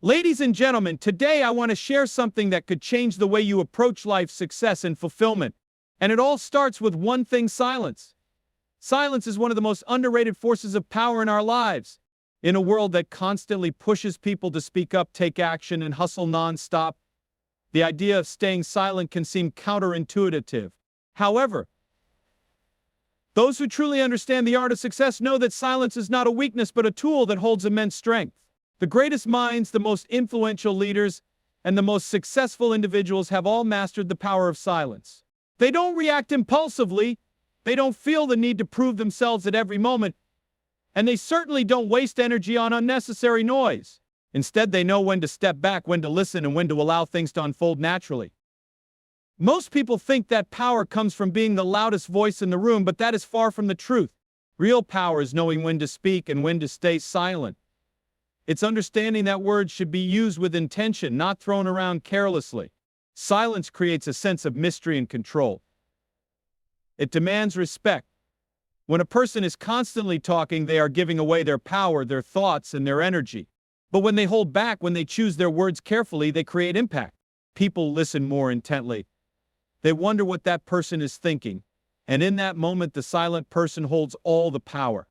Ladies and gentlemen, today I want to share something that could change the way you approach life, success, and fulfillment. And it all starts with one thing: silence. Silence is one of the most underrated forces of power in our lives. In a world that constantly pushes people to speak up, take action, and hustle nonstop, the idea of staying silent can seem counterintuitive. However, those who truly understand the art of success know that silence is not a weakness but a tool that holds immense strength. The greatest minds, the most influential leaders, and the most successful individuals have all mastered the power of silence. They don't react impulsively, they don't feel the need to prove themselves at every moment, and they certainly don't waste energy on unnecessary noise. Instead, they know when to step back, when to listen, and when to allow things to unfold naturally. Most people think that power comes from being the loudest voice in the room, but that is far from the truth. Real power is knowing when to speak and when to stay silent. It's understanding that words should be used with intention, not thrown around carelessly. Silence creates a sense of mystery and control. It demands respect. When a person is constantly talking, they are giving away their power, their thoughts, and their energy. But when they hold back, when they choose their words carefully, they create impact. People listen more intently. They wonder what that person is thinking. And in that moment, the silent person holds all the power.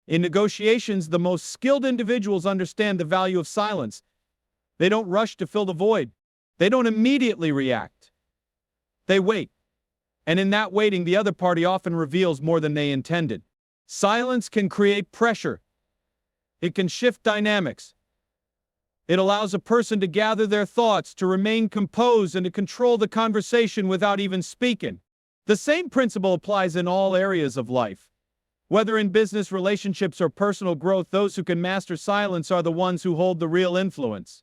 In negotiations, the most skilled individuals understand the value of silence. They don't rush to fill the void. They don't immediately react. They wait. And in that waiting, the other party often reveals more than they intended. Silence can create pressure. It can shift dynamics. It allows a person to gather their thoughts, to remain composed, and to control the conversation without even speaking. The same principle applies in all areas of life. Whether in business, relationships, or personal growth, those who can master silence are the ones who hold the real influence.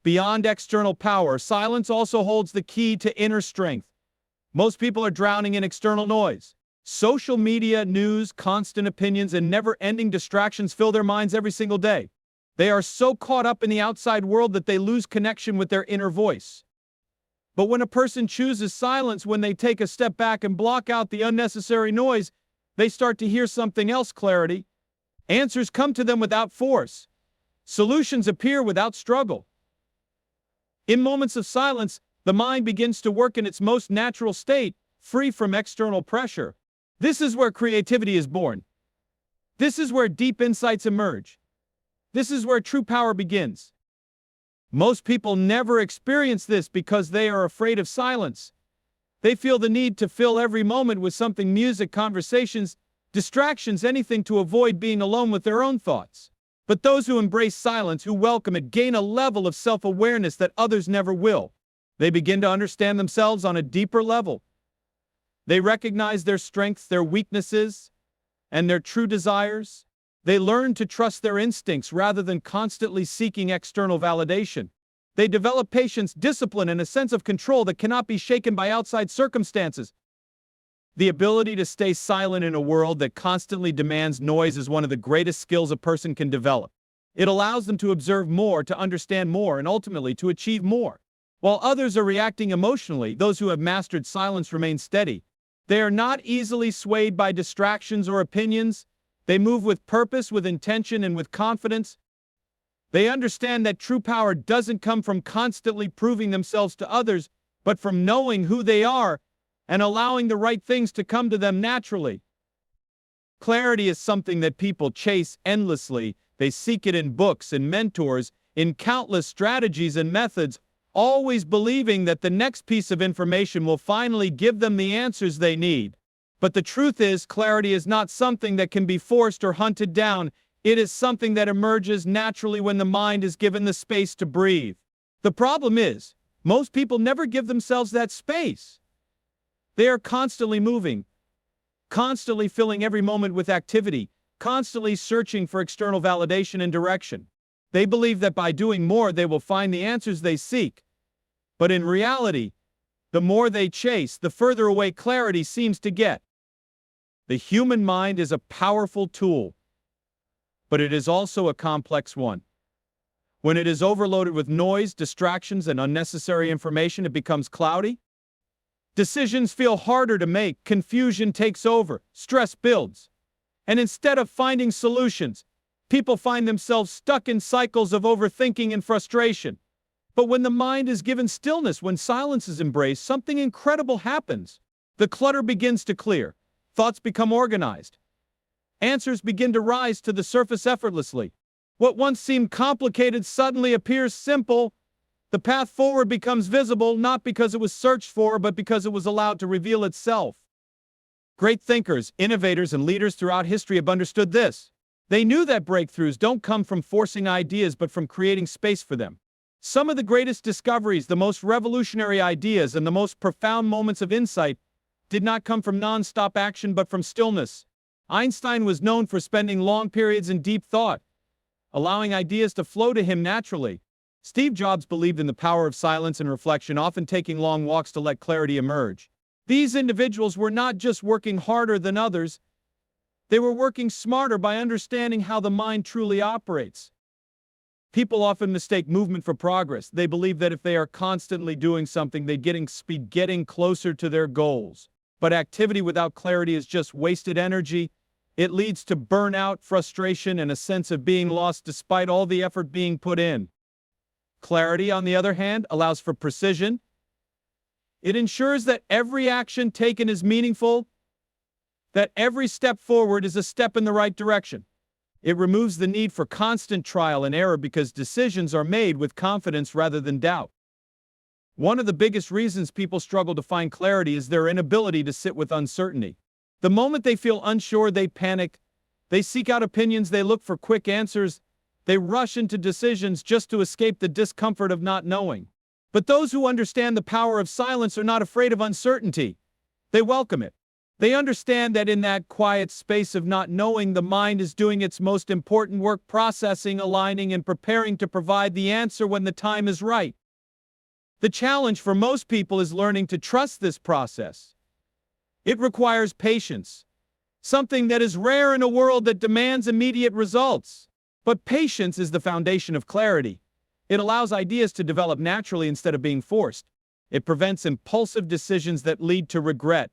Beyond external power, silence also holds the key to inner strength. Most people are drowning in external noise. Social media, news, constant opinions, and never-ending distractions fill their minds every single day. They are so caught up in the outside world that they lose connection with their inner voice. But when a person chooses silence, when they take a step back and block out the unnecessary noise, they start to hear something else: clarity. Answers come to them without force. Solutions appear without struggle. In moments of silence, the mind begins to work in its most natural state, free from external pressure. This is where creativity is born. This is where deep insights emerge. This is where true power begins. Most people never experience this because they are afraid of silence. They feel the need to fill every moment with something: music, conversations, distractions, anything to avoid being alone with their own thoughts. But those who embrace silence, who welcome it, gain a level of self-awareness that others never will. They begin to understand themselves on a deeper level. They recognize their strengths, their weaknesses, and their true desires. They learn to trust their instincts rather than constantly seeking external validation. They develop patience, discipline, and a sense of control that cannot be shaken by outside circumstances. The ability to stay silent in a world that constantly demands noise is one of the greatest skills a person can develop. It allows them to observe more, to understand more, and ultimately to achieve more. While others are reacting emotionally, those who have mastered silence remain steady. They are not easily swayed by distractions or opinions. They move with purpose, with intention, and with confidence. They understand that true power doesn't come from constantly proving themselves to others, but from knowing who they are and allowing the right things to come to them naturally. Clarity is something that people chase endlessly. They seek it in books and mentors, in countless strategies and methods, always believing that the next piece of information will finally give them the answers they need. But the truth is, clarity is not something that can be forced or hunted down. It is something that emerges naturally when the mind is given the space to breathe. The problem is, most people never give themselves that space. They are constantly moving, constantly filling every moment with activity, constantly searching for external validation and direction. They believe that by doing more, they will find the answers they seek. But in reality, the more they chase, the further away clarity seems to get. The human mind is a powerful tool, but it is also a complex one. When it is overloaded with noise, distractions, and unnecessary information, it becomes cloudy. Decisions feel harder to make, confusion takes over, stress builds. And instead of finding solutions, People find themselves stuck in cycles of overthinking and frustration. But when the mind is given stillness, when silence is embraced, something incredible happens. The clutter begins to clear. Thoughts become organized. Answers begin to rise to the surface effortlessly. What once seemed complicated suddenly appears simple. The path forward becomes visible, not because it was searched for, but because it was allowed to reveal itself. Great thinkers, innovators, and leaders throughout history have understood this. They knew that breakthroughs don't come from forcing ideas, but from creating space for them. Some of the greatest discoveries, the most revolutionary ideas, and the most profound moments of insight did not come from non-stop action, but from stillness. Einstein was known for spending long periods in deep thought, allowing ideas to flow to him naturally. Steve Jobs believed in the power of silence and reflection, often taking long walks to let clarity emerge. These individuals were not just working harder than others, they were working smarter by understanding how the mind truly operates. People often mistake movement for progress. They believe that if they are constantly doing something, they're getting closer to their goals. But activity without clarity is just wasted energy. It leads to burnout, frustration, and a sense of being lost despite all the effort being put in. Clarity, on the other hand, allows for precision. It ensures that every action taken is meaningful, that every step forward is a step in the right direction. It removes the need for constant trial and error because decisions are made with confidence rather than doubt. One of the biggest reasons people struggle to find clarity is their inability to sit with uncertainty. The moment they feel unsure, they panic. They seek out opinions, they look for quick answers. They rush into decisions just to escape the discomfort of not knowing. But those who understand the power of silence are not afraid of uncertainty. They welcome it. They understand that in that quiet space of not knowing, the mind is doing its most important work, processing, aligning, and preparing to provide the answer when the time is right. The challenge for most people is learning to trust this process. It requires patience, something that is rare in a world that demands immediate results. But patience is the foundation of clarity. It allows ideas to develop naturally instead of being forced. It prevents impulsive decisions that lead to regret.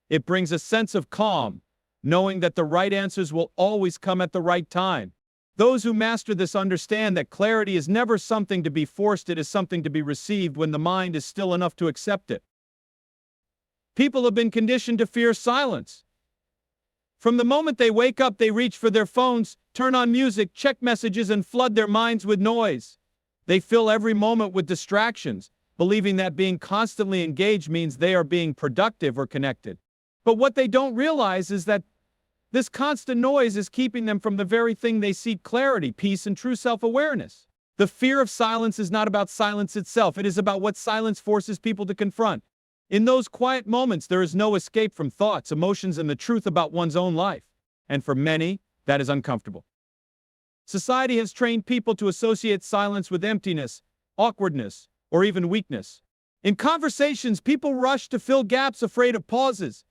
It brings a sense of calm, knowing that the right answers will always come at the right time. Those who master this understand that clarity is never something to be forced, it is something to be received when the mind is still enough to accept it. People have been conditioned to fear silence. From the moment they wake up, they reach for their phones, turn on music, check messages, and flood their minds with noise. They fill every moment with distractions, believing that being constantly engaged means they are being productive or connected. But what they don't realize is that this constant noise is keeping them from the very thing they seek: clarity, peace, and true self-awareness. The fear of silence is not about silence itself. It is about what silence forces people to confront. In those quiet moments, there is no escape from thoughts, emotions, and the truth about one's own life. And for many, that is uncomfortable. Society has trained people to associate silence with emptiness, awkwardness, or even weakness. In conversations, people rush to fill gaps, afraid of pauses.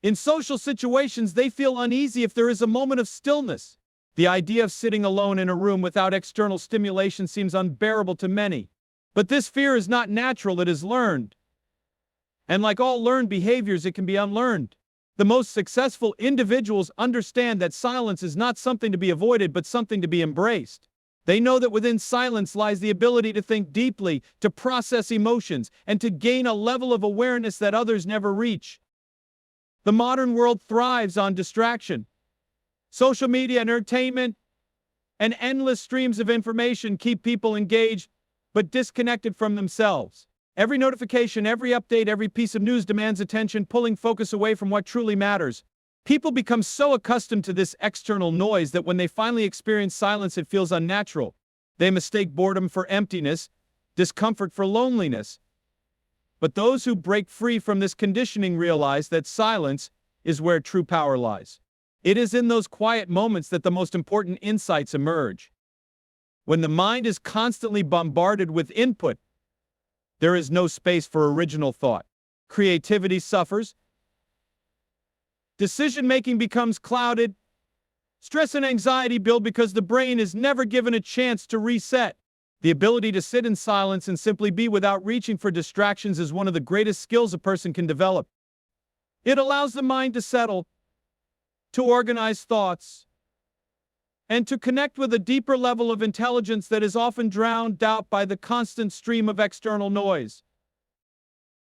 In social situations, they feel uneasy if there is a moment of stillness. The idea of sitting alone in a room without external stimulation seems unbearable to many. But this fear is not natural, it is learned. And like all learned behaviors, it can be unlearned. The most successful individuals understand that silence is not something to be avoided, but something to be embraced. They know that within silence lies the ability to think deeply, to process emotions, and to gain a level of awareness that others never reach. The modern world thrives on distraction. Social media, entertainment, and endless streams of information keep people engaged, but disconnected from themselves. Every notification, every update, every piece of news demands attention, pulling focus away from what truly matters. People become so accustomed to this external noise that when they finally experience silence, it feels unnatural. They mistake boredom for emptiness, discomfort for loneliness. But those who break free from this conditioning realize that silence is where true power lies. It is in those quiet moments that the most important insights emerge. When the mind is constantly bombarded with input, there is no space for original thought. Creativity suffers. Decision-making becomes clouded. Stress and anxiety build because the brain is never given a chance to reset. The ability to sit in silence and simply be without reaching for distractions is one of the greatest skills a person can develop. It allows the mind to settle, to organize thoughts, and to connect with a deeper level of intelligence that is often drowned out by the constant stream of external noise.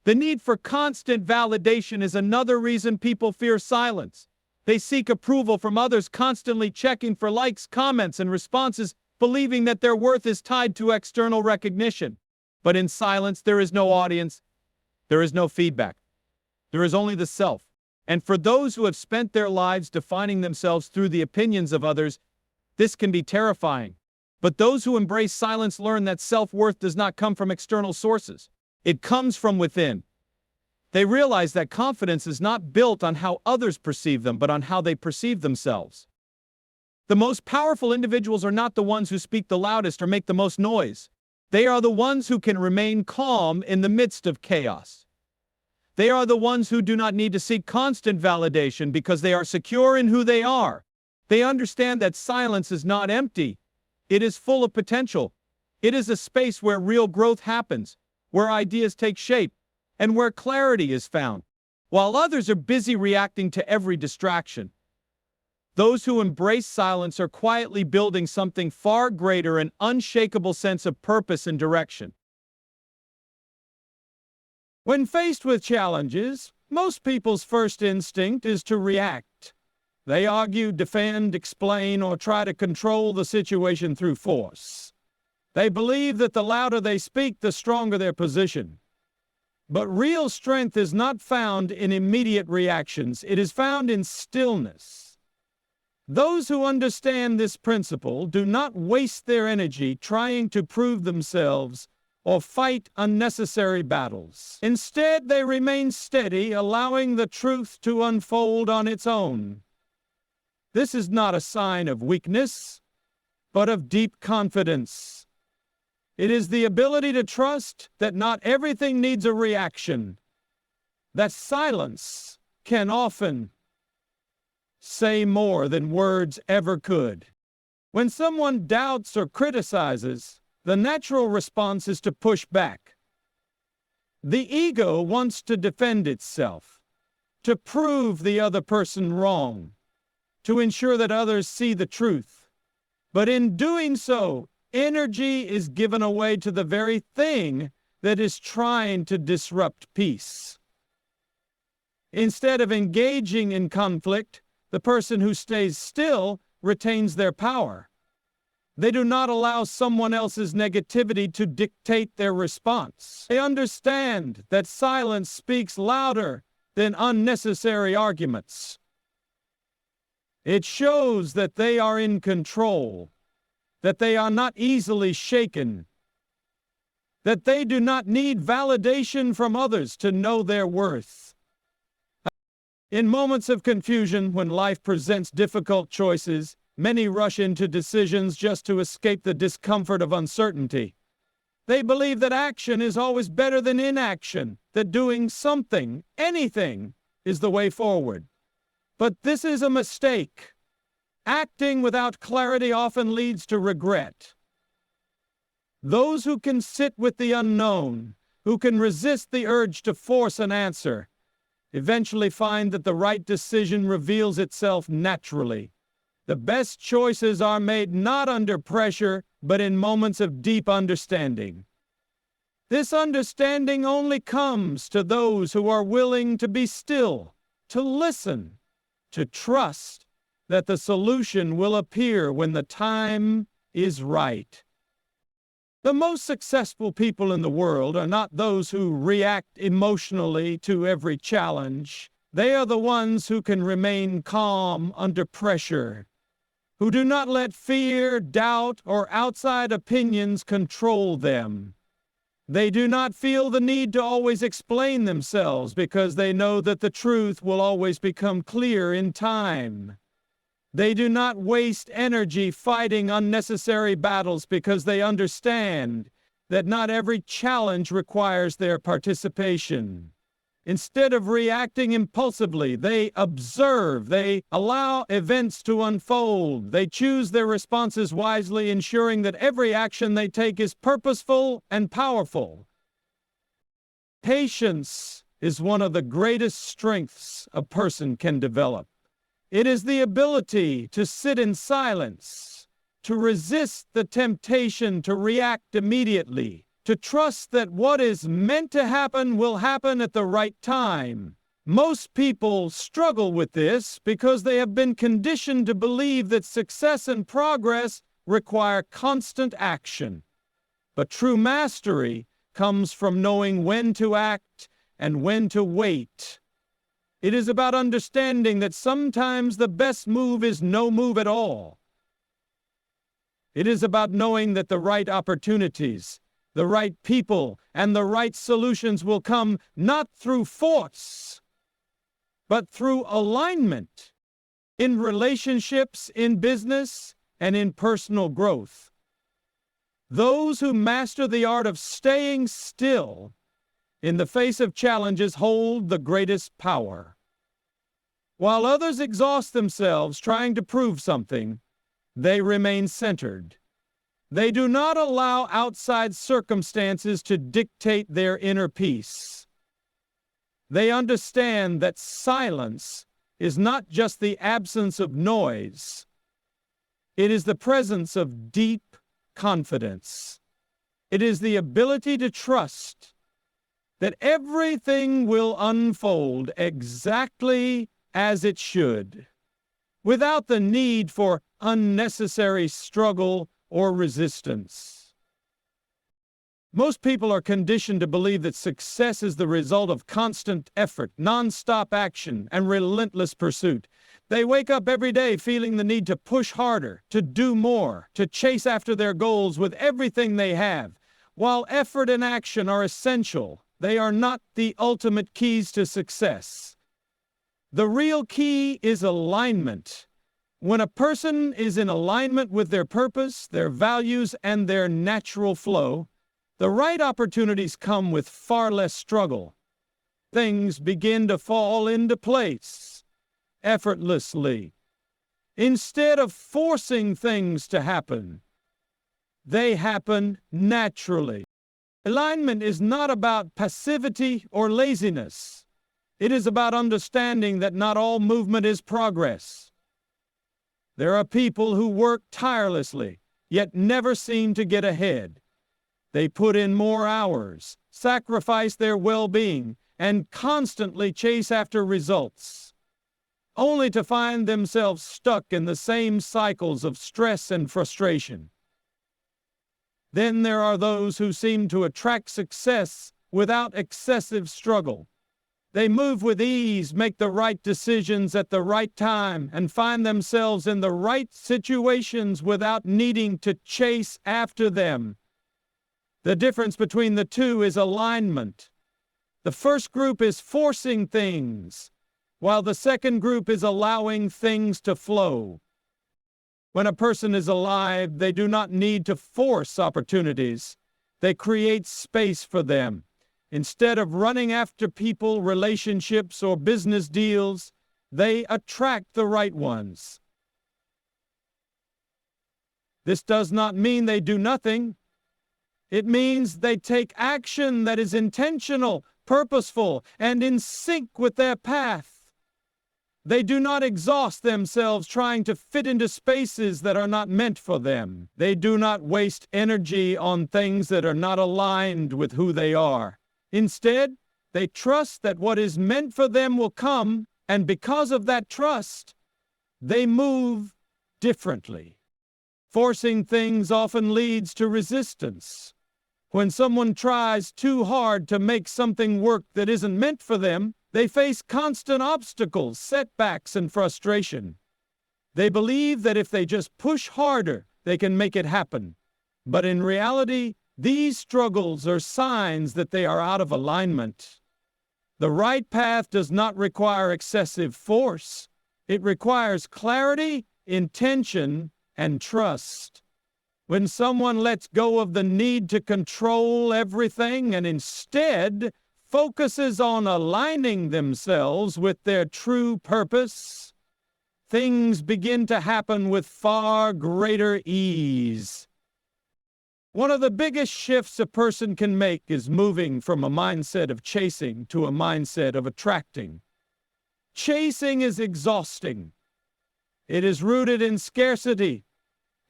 The need for constant validation is another reason people fear silence. They seek approval from others, constantly checking for likes, comments, and responses, believing that their worth is tied to external recognition. But in silence, there is no audience, there is no feedback. There is only the self. And for those who have spent their lives defining themselves through the opinions of others, this can be terrifying. But those who embrace silence learn that self-worth does not come from external sources. It comes from within. They realize that confidence is not built on how others perceive them, but on how they perceive themselves. The most powerful individuals are not the ones who speak the loudest or make the most noise. They are the ones who can remain calm in the midst of chaos. They are the ones who do not need to seek constant validation because they are secure in who they are. They understand that silence is not empty. It is full of potential. It is a space where real growth happens, where ideas take shape, and where clarity is found. While others are busy reacting to every distraction, those who embrace silence are quietly building something far greater, an unshakable sense of purpose and direction. When faced with challenges, most people's first instinct is to react. They argue, defend, explain, or try to control the situation through force. They believe that the louder they speak, the stronger their position. But real strength is not found in immediate reactions. It is found in stillness. Those who understand this principle do not waste their energy trying to prove themselves or fight unnecessary battles. Instead, they remain steady, allowing the truth to unfold on its own. This is not a sign of weakness, but of deep confidence. It is the ability to trust that not everything needs a reaction, that silence can often say more than words ever could. When someone doubts or criticizes, the natural response is to push back. The ego wants to defend itself, to prove the other person wrong, to ensure that others see the truth. But in doing so, energy is given away to the very thing that is trying to disrupt peace. Instead of engaging in conflict, the person who stays still retains their power. They do not allow someone else's negativity to dictate their response. They understand that silence speaks louder than unnecessary arguments. It shows that they are in control, that they are not easily shaken, that they do not need validation from others to know their worth. In moments of confusion, when life presents difficult choices, many rush into decisions just to escape the discomfort of uncertainty. They believe that action is always better than inaction, that doing something, anything, is the way forward. But this is a mistake. Acting without clarity often leads to regret. Those who can sit with the unknown, who can resist the urge to force an answer, eventually find that the right decision reveals itself naturally. The best choices are made not under pressure, but in moments of deep understanding. This understanding only comes to those who are willing to be still, to listen, to trust that the solution will appear when the time is right. The most successful people in the world are not those who react emotionally to every challenge. They are the ones who can remain calm under pressure, who do not let fear, doubt, or outside opinions control them. They do not feel the need to always explain themselves because they know that the truth will always become clear in time. They do not waste energy fighting unnecessary battles because they understand that not every challenge requires their participation. Instead of reacting impulsively, they observe, they allow events to unfold, they choose their responses wisely, ensuring that every action they take is purposeful and powerful. Patience is one of the greatest strengths a person can develop. It is the ability to sit in silence, to resist the temptation to react immediately, to trust that what is meant to happen will happen at the right time. Most people struggle with this because they have been conditioned to believe that success and progress require constant action. But true mastery comes from knowing when to act and when to wait. It is about understanding that sometimes the best move is no move at all. It is about knowing that the right opportunities, the right people, and the right solutions will come not through force, but through alignment in relationships, in business, and in personal growth. Those who master the art of staying still in the face of challenges hold the greatest power. While others exhaust themselves trying to prove something, they remain centered. They do not allow outside circumstances to dictate their inner peace. They understand that silence is not just the absence of noise. It is the presence of deep confidence. It is the ability to trust that everything will unfold exactly as it should, without the need for unnecessary struggle or resistance. Most people are conditioned to believe that success is the result of constant effort, non-stop action, and relentless pursuit. They wake up every day feeling the need to push harder, to do more, to chase after their goals with everything they have. While effort and action are essential, they are not the ultimate keys to success. The real key is alignment. When a person is in alignment with their purpose, their values, and their natural flow, the right opportunities come with far less struggle. Things begin to fall into place effortlessly. Instead of forcing things to happen, they happen naturally. Alignment is not about passivity or laziness. It is about understanding that not all movement is progress. There are people who work tirelessly, yet never seem to get ahead. They put in more hours, sacrifice their well-being, and constantly chase after results, only to find themselves stuck in the same cycles of stress and frustration. Then there are those who seem to attract success without excessive struggle. They move with ease, make the right decisions at the right time, and find themselves in the right situations without needing to chase after them. The difference between the two is alignment. The first group is forcing things, while the second group is allowing things to flow. When a person is alive, they do not need to force opportunities. They create space for them. Instead of running after people, relationships, or business deals, they attract the right ones. This does not mean they do nothing. It means they take action that is intentional, purposeful, and in sync with their path. They do not exhaust themselves trying to fit into spaces that are not meant for them. They do not waste energy on things that are not aligned with who they are. Instead, they trust that what is meant for them will come, and because of that trust, they move differently. Forcing things often leads to resistance. When someone tries too hard to make something work that isn't meant for them, they face constant obstacles, setbacks, and frustration. They believe that if they just push harder, they can make it happen. But in reality, these struggles are signs that they are out of alignment. The right path does not require excessive force. It requires clarity, intention, and trust. When someone lets go of the need to control everything and instead focuses on aligning themselves with their true purpose, things begin to happen with far greater ease. One of the biggest shifts a person can make is moving from a mindset of chasing to a mindset of attracting. Chasing is exhausting. It is rooted in scarcity.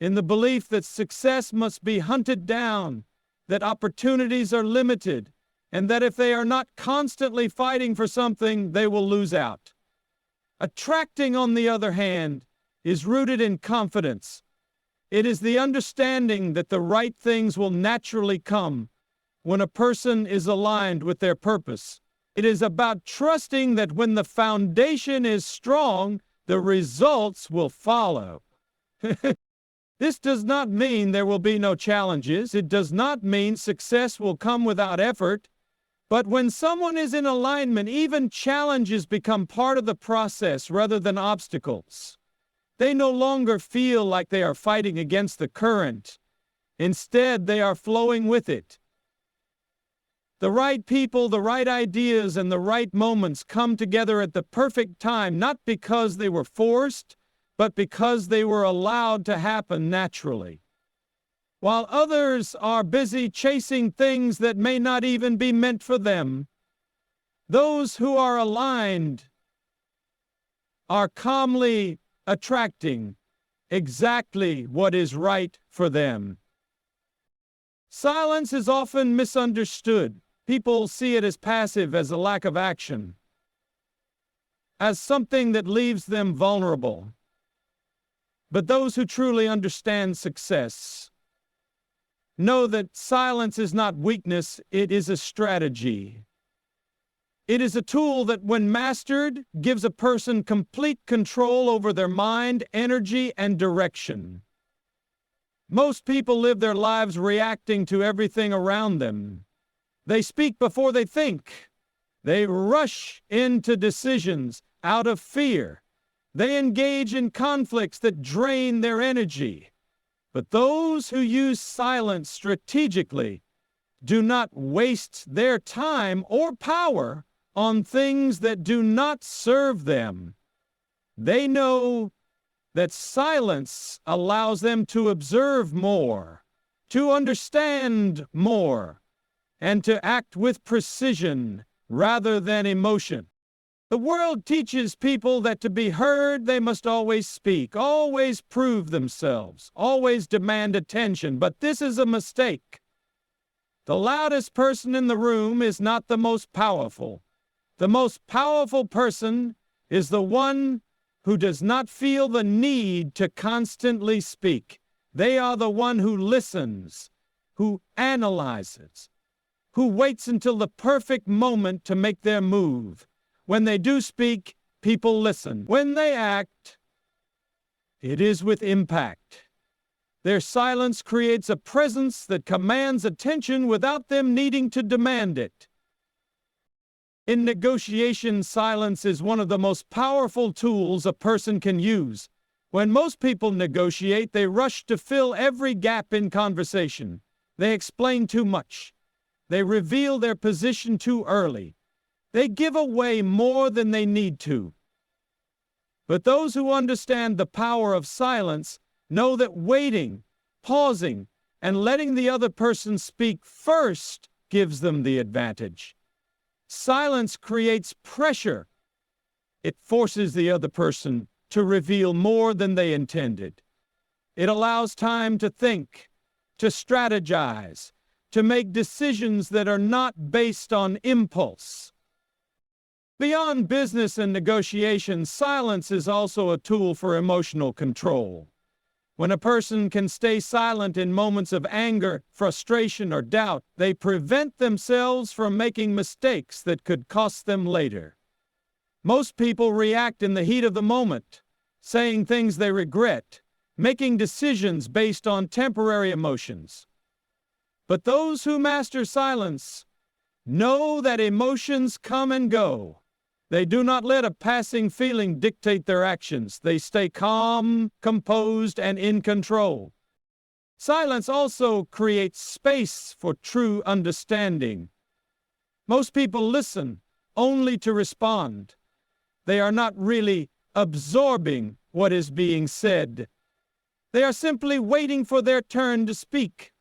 in the belief that success must be hunted down, that opportunities are limited, and that if they are not constantly fighting for something, they will lose out. Attracting, on the other hand, is rooted in confidence. It is the understanding that the right things will naturally come when a person is aligned with their purpose. It is about trusting that when the foundation is strong, the results will follow. This does not mean there will be no challenges. It does not mean success will come without effort. But when someone is in alignment, even challenges become part of the process rather than obstacles. They no longer feel like they are fighting against the current. Instead, they are flowing with it. The right people, the right ideas, and the right moments come together at the perfect time, not because they were forced, but because they were allowed to happen naturally. While others are busy chasing things that may not even be meant for them, those who are aligned are calmly attracting exactly what is right for them. Silence is often misunderstood. People see it as passive, as a lack of action, as something that leaves them vulnerable. But those who truly understand success know that silence is not weakness, it is a strategy. It is a tool that, when mastered, gives a person complete control over their mind, energy, and direction. Most people live their lives reacting to everything around them. They speak before they think. They rush into decisions out of fear. They engage in conflicts that drain their energy. But those who use silence strategically do not waste their time or power on things that do not serve them. They know that silence allows them to observe more, to understand more, and to act with precision rather than emotion. The world teaches people that to be heard, they must always speak, always prove themselves, always demand attention, but this is a mistake. The loudest person in the room is not the most powerful. The most powerful person is the one who does not feel the need to constantly speak. They are the one who listens, who analyzes, who waits until the perfect moment to make their move. When they do speak, people listen. When they act, it is with impact. Their silence creates a presence that commands attention without them needing to demand it. In negotiation, silence is one of the most powerful tools a person can use. When most people negotiate, they rush to fill every gap in conversation. They explain too much. They reveal their position too early. They give away more than they need to. But those who understand the power of silence know that waiting, pausing, and letting the other person speak first gives them the advantage. Silence creates pressure. It forces the other person to reveal more than they intended. It allows time to think, to strategize, to make decisions that are not based on impulse. Beyond business and negotiation, silence is also a tool for emotional control. When a person can stay silent in moments of anger, frustration, or doubt, they prevent themselves from making mistakes that could cost them later. Most people react in the heat of the moment, saying things they regret, making decisions based on temporary emotions. But those who master silence know that emotions come and go. They do not let a passing feeling dictate their actions. They stay calm, composed, and in control. Silence also creates space for true understanding. Most people listen only to respond. They are not really absorbing what is being said. They are simply waiting for their turn to speak.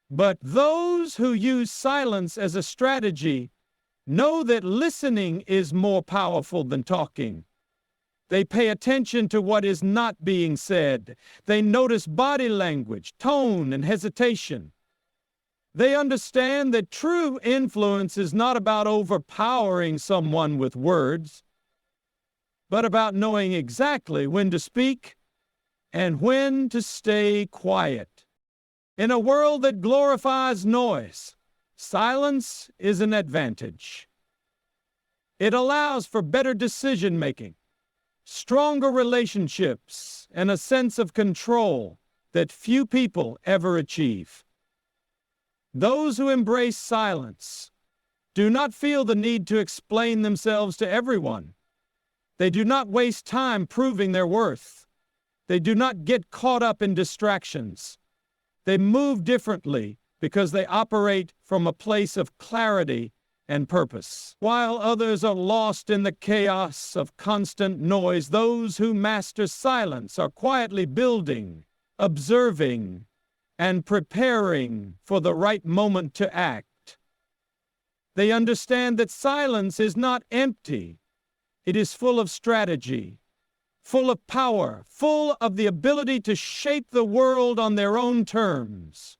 But those who use silence as a strategy know that listening is more powerful than talking. They pay attention to what is not being said. They notice body language, tone, and hesitation. They understand that true influence is not about overpowering someone with words, but about knowing exactly when to speak and when to stay quiet. In a world that glorifies noise, silence is an advantage. It allows for better decision-making, stronger relationships, and a sense of control that few people ever achieve. Those who embrace silence do not feel the need to explain themselves to everyone. They do not waste time proving their worth. They do not get caught up in distractions. They move differently because they operate from a place of clarity and purpose. While others are lost in the chaos of constant noise, those who master silence are quietly building, observing, and preparing for the right moment to act. They understand that silence is not empty. It is full of strategy, full of power, full of the ability to shape the world on their own terms.